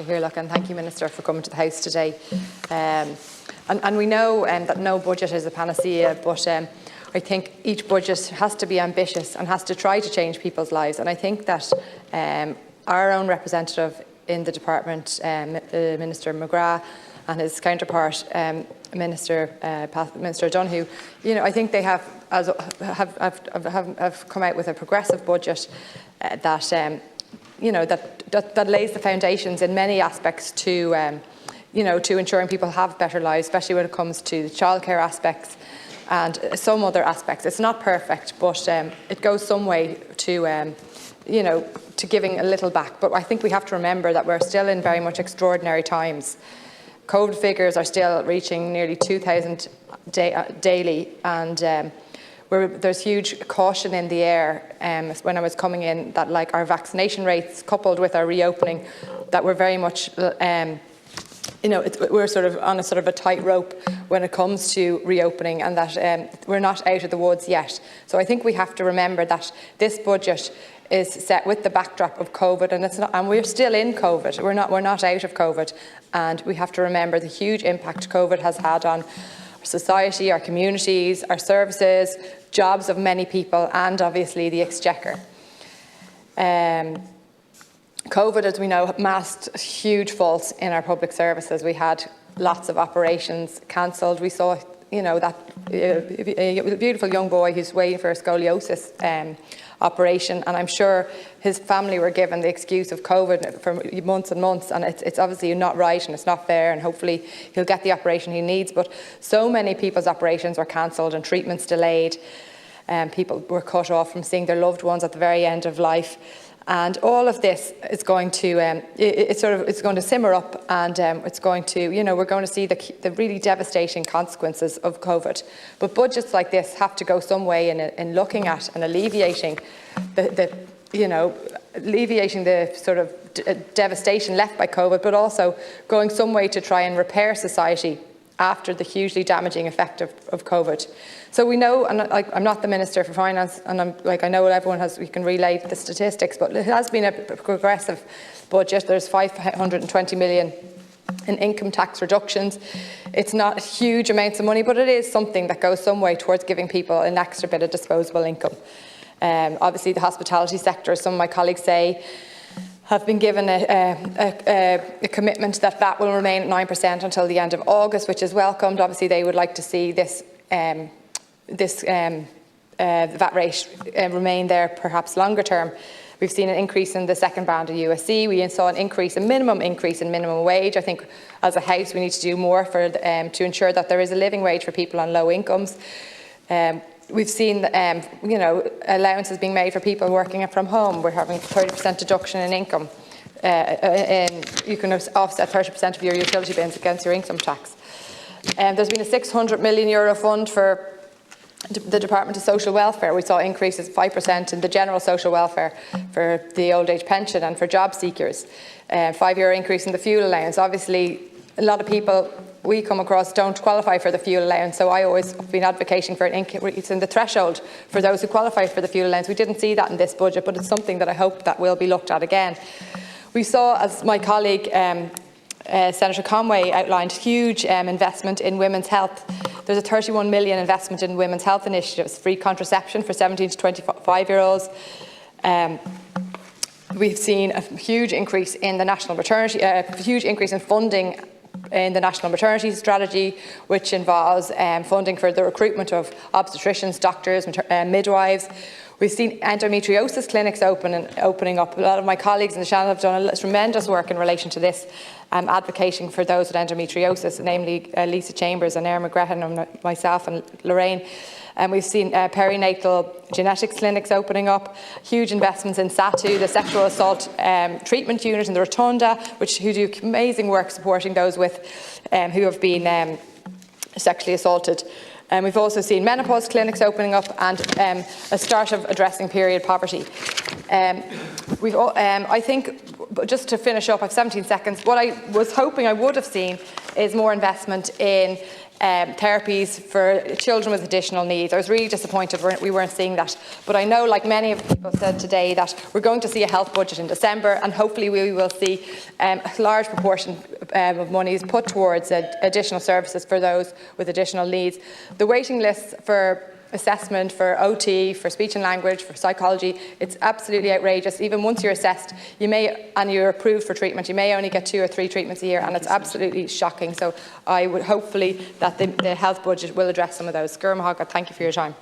Catherine, and thank you, Minister, for coming to the House today. And we know that no budget is a panacea, but I think each budget has to be ambitious and has to try to change people's lives. And I think that our own representative in the department, Minister McGrath, and his counterpart, Minister O'Donoghue, I think they have come out with a progressive budget that lays the foundations in many aspects to ensuring people have better lives, especially when it comes to the childcare aspects and some other aspects. It's not perfect, but it goes some way to to giving a little back. But I think we have to remember that we're still in very much extraordinary times. COVID figures are still reaching nearly 2,000 daily, and there's huge caution in the air when I was coming in that, like, our vaccination rates coupled with our reopening, that we're very much we're sort of on a tightrope when it comes to reopening, and that we're not out of the woods yet. So I think we have to remember that this budget is set with the backdrop of COVID, and we're still in COVID. We're not out of COVID, and we have to remember the huge impact COVID has had on our society, our communities, our services, jobs of many people, and obviously the exchequer. COVID, as we know, masked huge faults in our public services. We had lots of operations cancelled. We saw, that a beautiful young boy who's waiting for a scoliosis operation, and I'm sure his family were given the excuse of COVID for months and months, and it's obviously not right and it's not fair, and hopefully he'll get the operation he needs. But so many people's operations were cancelled and treatments delayed, and people were cut off from seeing their loved ones at the very end of life. And all of this is going to it's going to simmer up, and it's going to we're going to see the really devastating consequences of COVID. But budgets like this have to go some way in looking at and alleviating alleviating the sort of devastation left by COVID, but also going some way to try and repair society after the hugely damaging effect of COVID. So we know, and I'm not the Minister for Finance, and I know everyone we can relay the statistics, but it has been a progressive budget. There's 520 million in income tax reductions. It's not huge amounts of money, but it is something that goes some way towards giving people an extra bit of disposable income. Obviously, the hospitality sector, as some of my colleagues say, have been given a commitment that will remain at 9% until the end of August, which is welcomed. Obviously, they would like to see this VAT rate remain there perhaps longer term. We've seen an increase in the second band of USC. We saw an minimum increase in minimum wage. I think as a House we need to do more to ensure that there is a living wage for people on low incomes. We've seen allowances being made for people working from home. We're having a 30% deduction in income. You can offset 30% of your utility bills against your income tax. There's been a €600 million fund for the Department of Social Welfare. We saw increases of 5% in the general social welfare for the old age pension and for job seekers. €5 increase in the fuel allowance. Obviously, a lot of people we come across don't qualify for the fuel allowance, so I always have been advocating for an increase in the threshold for those who qualify for the fuel allowance. We didn't see that in this budget, but it's something that I hope that will be looked at again. We saw, as my colleague Senator Conway outlined, huge investment in women's health. There's a 31 million investment in women's health initiatives, free contraception for 17 to 25-year-olds. We've seen a huge increase in the national maternity, huge increase in funding in the National Maternity Strategy, which involves funding for the recruitment of obstetricians, doctors, midwives. We've seen endometriosis clinics opening up. A lot of my colleagues in the channel have done tremendous work in relation to this, advocating for those with endometriosis, namely Lisa Chambers and Erin McGrethan and myself and Lorraine. And we've seen perinatal genetics clinics opening up, huge investments in SATU, the sexual assault treatment unit in the Rotunda, who do amazing work supporting those who have been sexually assaulted. We've also seen menopause clinics opening up and a start of addressing period poverty. I think But just to finish up, I have 17 seconds. What I was hoping I would have seen is more investment in therapies for children with additional needs. I was really disappointed we weren't seeing that. But I know, like many of the people said today, that we're going to see a health budget in December, and hopefully we will see a large proportion of monies put towards additional services for those with additional needs. The waiting lists for assessment, for OT, for speech and language, for psychology, it's absolutely outrageous. Even once you're assessed, and you're approved for treatment, you may only get 2 or 3 treatments a year, and it's absolutely shocking. So I would hopefully that the health budget will address some of those. Thank you for your time.